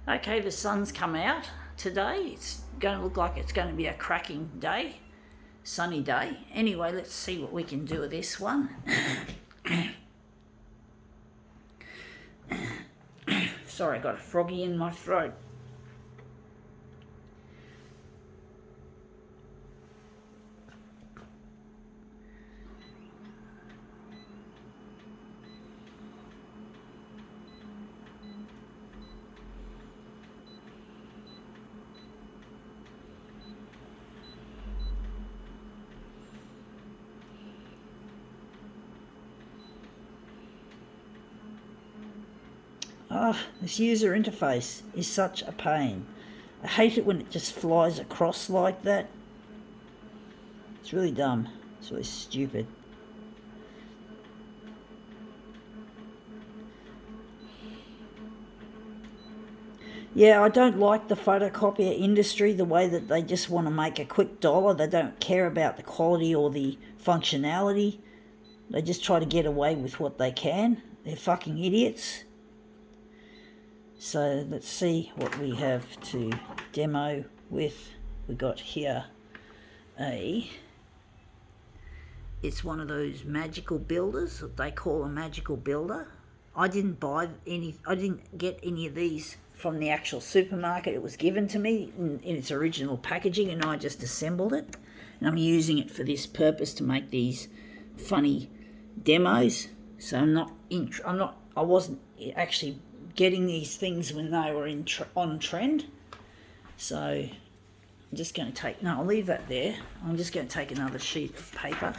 Okay, the sun's come out today. It's going to look like it's going to be a cracking day, sunny day. Anyway, let's see what we can do with this one. Sorry, I got a froggy in my throat. This user interface is such a pain. I hate it when it just flies across like that. It's really dumb. It's really stupid. Yeah, I don't like the photocopier industry, the way that they just want to make a quick dollar. They don't care about the quality or the functionality. They just try to get away with what they can. They're fucking idiots. So let's see what we have to demo with. We got here it's one of those magical builders that they call a magical builder. I didn't get any of these from the actual supermarket. It was given to me in its original packaging, and I just assembled it. And I'm using it for this purpose, to make these funny demos. So I wasn't actually getting these things when they were on trend. So I'm just going to take, no, I'll leave that there. I'm just going to take another sheet of paper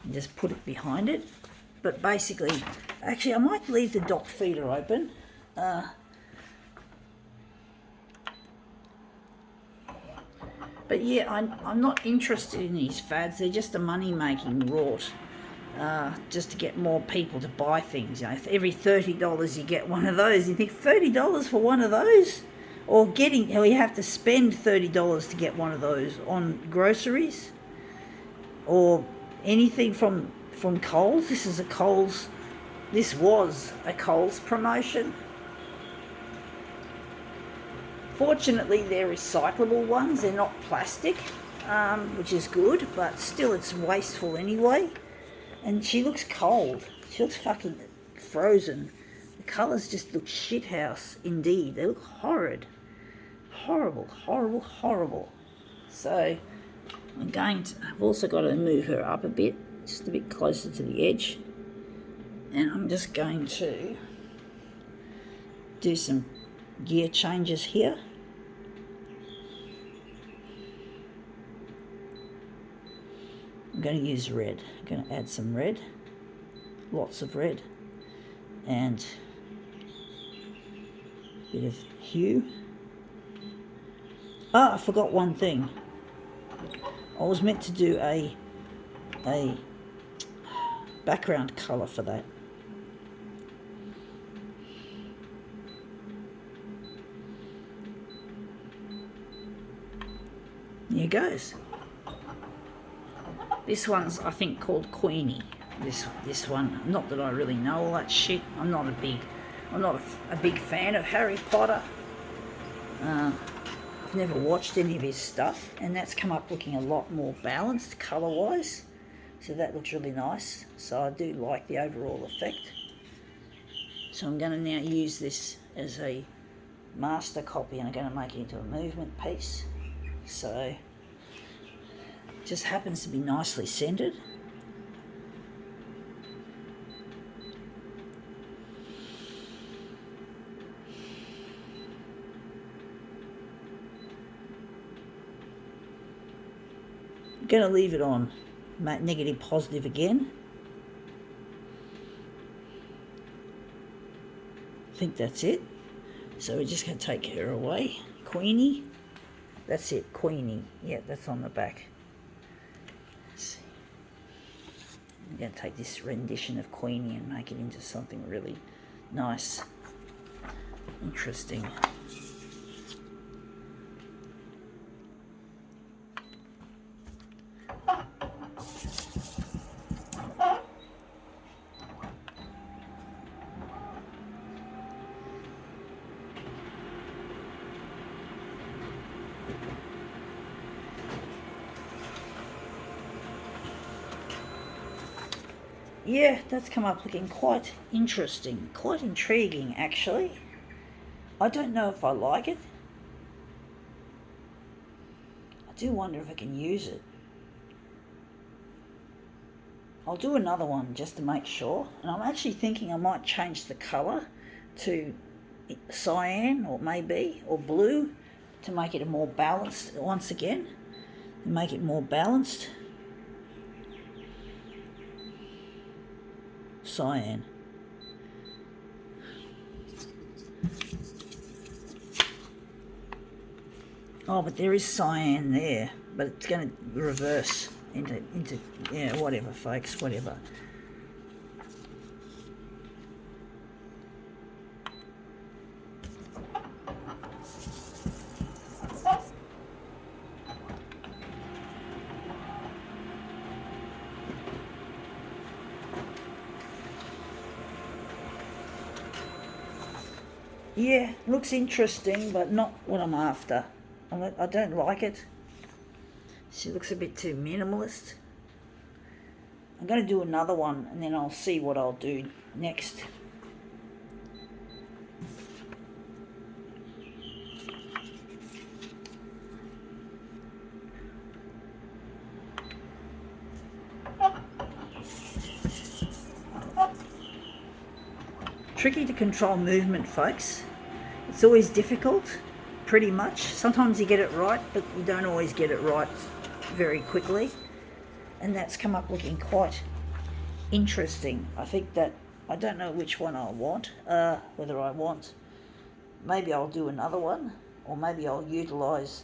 and just put it behind it. But basically, actually I might leave the dock feeder open. But yeah, I'm not interested in these fads. They're just a money-making rort. Just to get more people to buy things. You know, if every $30 you get one of those, you think $30 for one of those? Or you have to spend $30 to get one of those on groceries? Or anything from Coles. This was a Coles promotion. Fortunately, they're recyclable ones. They're not plastic, which is good, but still it's wasteful anyway. And she looks cold. She looks fucking frozen. The colours just look shithouse indeed. They look horrid. Horrible, horrible, horrible. So I've also got to move her up a bit, just a bit closer to the edge. And I'm just going to do some gear changes here. I'm going to use red. I'm going to add some red, lots of red, and a bit of hue. I forgot one thing. I was meant to do a background colour for that. Here goes. This one's, I think, called Queenie. This one. Not that I really know all that shit. I'm not a big fan of Harry Potter. I've never watched any of his stuff, and that's come up looking a lot more balanced colour-wise. So that looks really nice. So I do like the overall effect. So I'm going to now use this as a master copy, and I'm going to make it into a movement piece. So just happens to be nicely centered. I'm going to leave it on negative positive again. I think that's it. So we're just going to take her away. Queenie. That's it, Queenie. Yeah, that's on the back. I'm going to take this rendition of Queenie and make it into something really nice, interesting. Yeah, that's come up looking quite interesting, quite intriguing actually. I don't know if I like it. I do wonder if I can use it. I'll do another one just to make sure. And I'm actually thinking I might change the colour to cyan or maybe, or blue, to make it a more balanced, once again, make it more balanced. Cyan. Oh, but there is cyan there, but it's going to reverse into yeah, whatever, folks, whatever. Yeah, looks interesting, but not what I'm after. I don't like it. She looks a bit too minimalist. I'm going to do another one and then I'll see what I'll do next. Tricky to control movement, folks. It's always difficult, pretty much. Sometimes you get it right, but you don't always get it right very quickly. And that's come up looking quite interesting. I think that, I don't know which one I want, whether I want, maybe I'll do another one, or maybe I'll utilise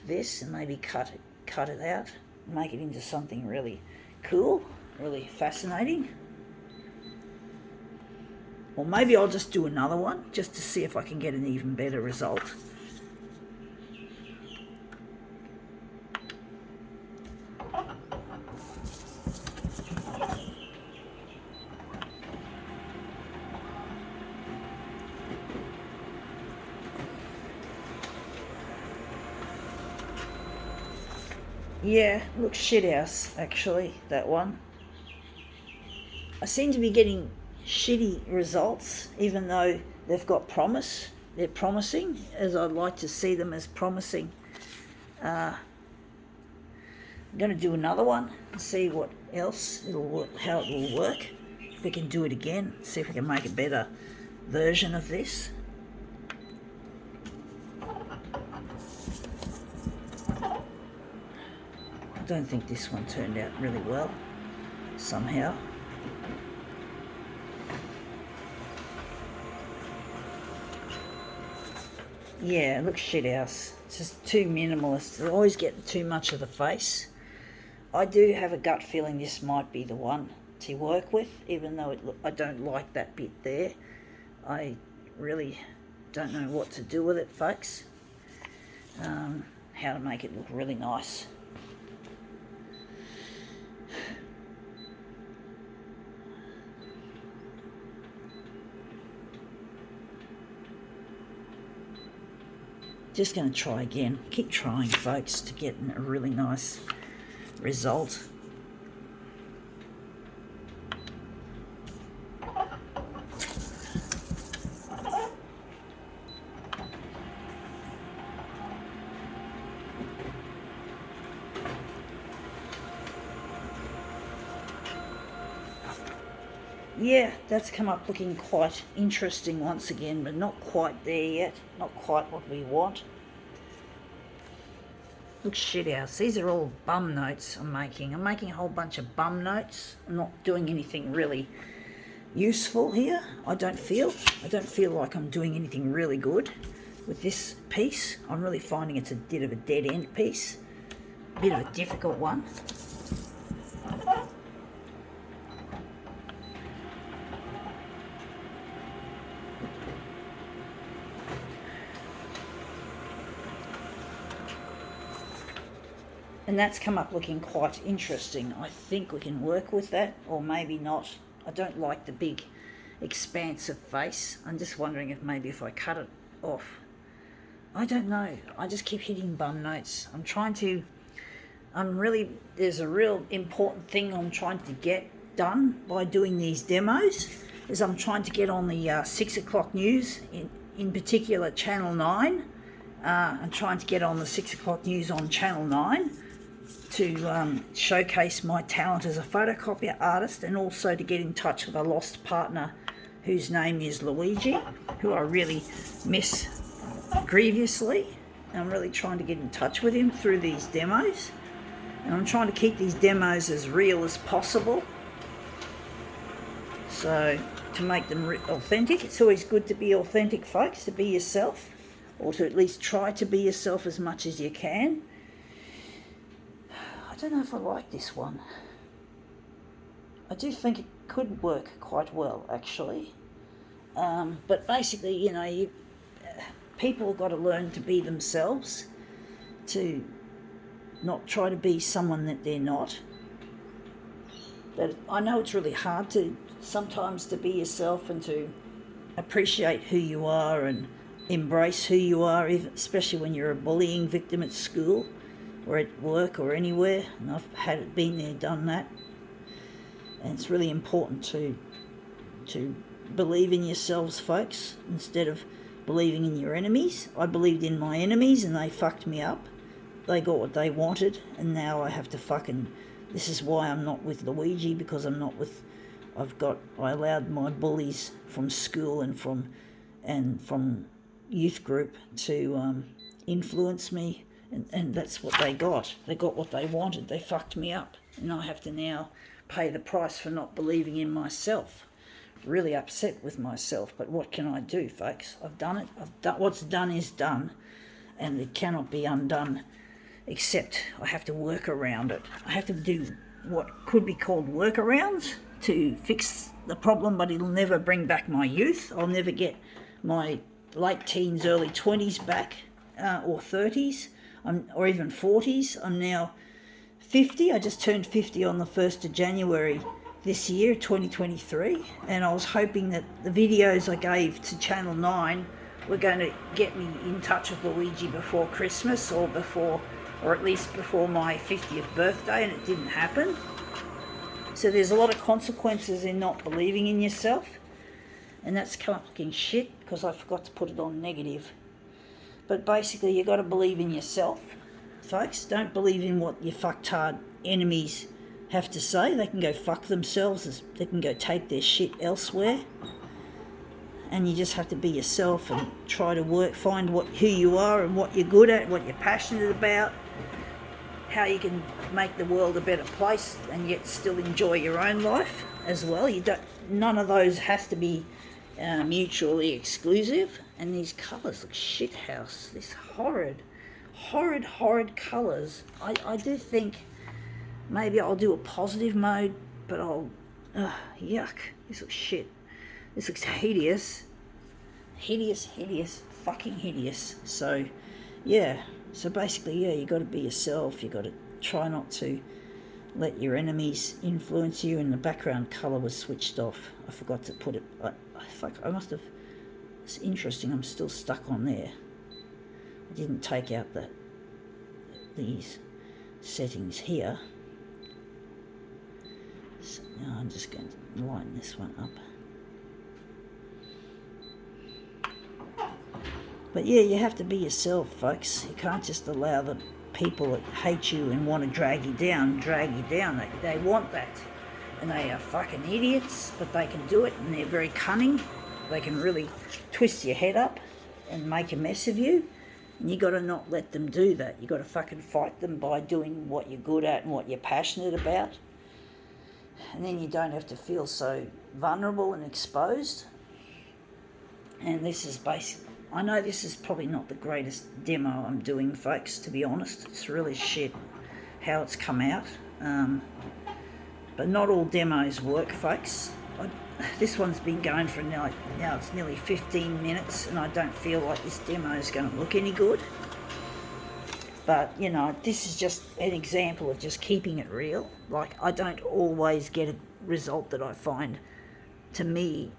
this and maybe cut it out, make it into something really cool, really fascinating. Or maybe I'll just do another one just to see if I can get an even better result. Yeah, looks shithouse actually, that one. I seem to be getting shitty results, even though they've got promise. They're promising, as I'd like to see them as promising. I'm going to do another one and see what else it'll work, how it will work. If we can do it again, see if we can make a better version of this. I don't think this one turned out really well, somehow. Yeah, it looks shithouse. It's just too minimalist. They always get too much of the face. I do have a gut feeling this might be the one to work with, even though I don't like that bit there. I really don't know what to do with it, folks. How to make it look really nice. Just going to try again. Keep trying, folks, to get a really nice result. Yeah, that's come up looking quite interesting once again, but not quite there yet. Not quite what we want. Looks shithouse. These are all bum notes I'm making. I'm making a whole bunch of bum notes. I'm not doing anything really useful here, I don't feel. I don't feel like I'm doing anything really good with this piece. I'm really finding it's a bit of a dead end piece. A bit of a difficult one. And that's come up looking quite interesting. I think we can work with that, or maybe not. I don't like the big expansive face. I'm just wondering if maybe if I cut it off. I don't know. I just keep hitting bum notes. there's a real important thing I'm trying to get done by doing these demos is I'm trying to get on the 6 o'clock news, in particular Channel 9. I'm trying to get on the 6 o'clock news on Channel 9 to showcase my talent as a photocopier artist, and also to get in touch with a lost partner whose name is Luigi, who I really miss grievously. I'm really trying to get in touch with him through these demos, and I'm trying to keep these demos as real as possible, so to make them authentic. It's always good to be authentic, folks, to be yourself, or to at least try to be yourself as much as you can. I don't know if I like this one. I do think it could work quite well, actually. But basically, you know, people have got to learn to be themselves, to not try to be someone that they're not. But I know it's really hard to sometimes to be yourself and to appreciate who you are and embrace who you are, especially when you're a bullying victim at school or at work or anywhere. And I've been there, done that. And it's really important to believe in yourselves, folks, instead of believing in your enemies. I believed in my enemies and they fucked me up. They got what they wanted, and now I have to this is why I'm not with Luigi, because I allowed my bullies from school and from youth group to influence me, and that's what they got. They got what they wanted. They fucked me up, and I have to now pay the price for not believing in myself. Really upset with myself, but what can I do, folks? I've done it. What's done is done, and it cannot be undone, except I have to work around it. I have to do what could be called workarounds to fix the problem, but it'll never bring back my youth. I'll never get my late teens, early 20s back, or 30s, or even 40s. I'm now 50. I just turned 50 on the 1st of January this year, 2023, and I was hoping that the videos I gave to Channel 9 were going to get me in touch with Luigi before Christmas, or at least before my 50th birthday, and it didn't happen. So there's a lot of consequences in not believing in yourself, and that's come up looking shit because I forgot to put it on negative. But basically, you got to believe in yourself, folks. Don't believe in what your fucktard enemies have to say. They can go fuck themselves. They can go take their shit elsewhere. And you just have to be yourself and try to find who you are and what you're good at, what you're passionate about, how you can make the world a better place and yet still enjoy your own life as well. None of those has to be mutually exclusive. And these colours look shithouse. These horrid colours. I do think maybe I'll do a positive mode, but yuck. This looks shit. This looks hideous. Hideous, fucking hideous. So, yeah. So basically, yeah, you got to be yourself. You got to try not to let your enemies influence you. And the background colour was switched off. I forgot to put it. I must have. It's interesting. I'm still stuck on there. I didn't take out these settings here. So now I'm just going to line this one up. But yeah, you have to be yourself, folks. You can't just allow the people that hate you and want to drag you down. They want that. And they are fucking idiots, but they can do it, and they're very cunning. They can really twist your head up and make a mess of you. And you got to not let them do that. You got to fucking fight them by doing what you're good at and what you're passionate about. And then you don't have to feel so vulnerable and exposed. And this is basically, I know this is probably not the greatest demo I'm doing, folks, to be honest. It's really shit how it's come out. But not all demos work, folks. This one's been going for now it's nearly 15 minutes, and I don't feel like this demo is going to look any good. But, you know, this is just an example of just keeping it real. Like, I don't always get a result that I find, to me,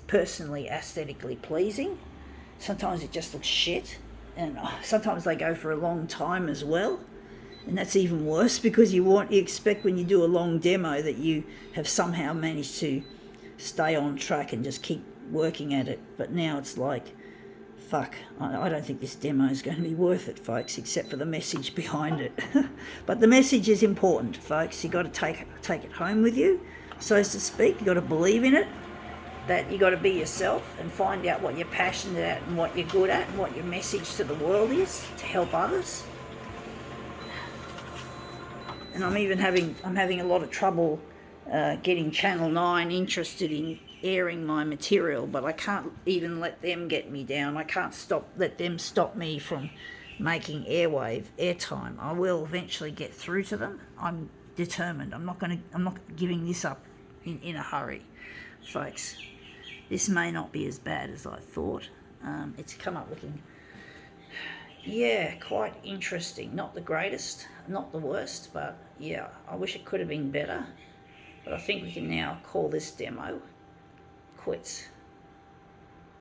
personally aesthetically pleasing. Sometimes it just looks shit, and sometimes they go for a long time as well. And that's even worse because you expect when you do a long demo that you have somehow managed to stay on track and just keep working at it. But now it's like, fuck, I don't think this demo is going to be worth it, folks, except for the message behind it. But the message is important, folks. You've got to take it home with you, so to speak. You've got to believe in it, that you've got to be yourself and find out what you're passionate at and what you're good at and what your message to the world is to help others. And I'm having a lot of trouble getting Channel 9 interested in airing my material, but I can't even let them get me down. I can't let them stop me from making airtime. I will eventually get through to them. I'm determined. I'm not giving this up in a hurry, folks. This may not be as bad as I thought. It's come up looking, yeah, quite interesting. Not the greatest, not the worst, but yeah, I wish it could have been better. But I think we can now call this demo quits.